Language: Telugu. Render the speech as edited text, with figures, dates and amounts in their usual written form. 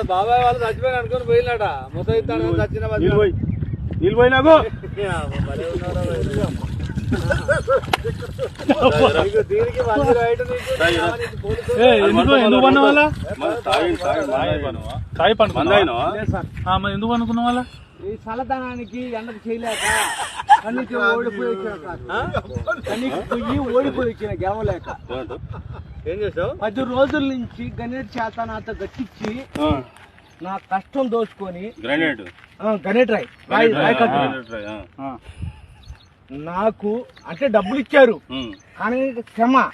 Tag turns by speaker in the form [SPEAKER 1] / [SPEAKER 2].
[SPEAKER 1] బాబాయ్ వాళ్ళు చచ్చిపోయిన అనుకుని పోయినట మొత్తం ఇస్తాను చచ్చిన
[SPEAKER 2] నిలిపోయి నాకు
[SPEAKER 1] దీనికి
[SPEAKER 2] ఎందుకు పన్న వాళ్ళ ఎందుకు అనుకున్న వాళ్ళ
[SPEAKER 1] ఈ చల్లదనానికి ఎండకు చేయలేక కన్నీకి ఓడిపోయి వచ్చిన గెలవలేక ఏం చేసావు 10 రోజుల నుంచి గణేట్ చేత నాతో గట్టించి నా కష్టం దోచుకొని గణేట్ రాయ్ నాకు అంటే డబ్బులు ఇచ్చారు కానీ క్షమ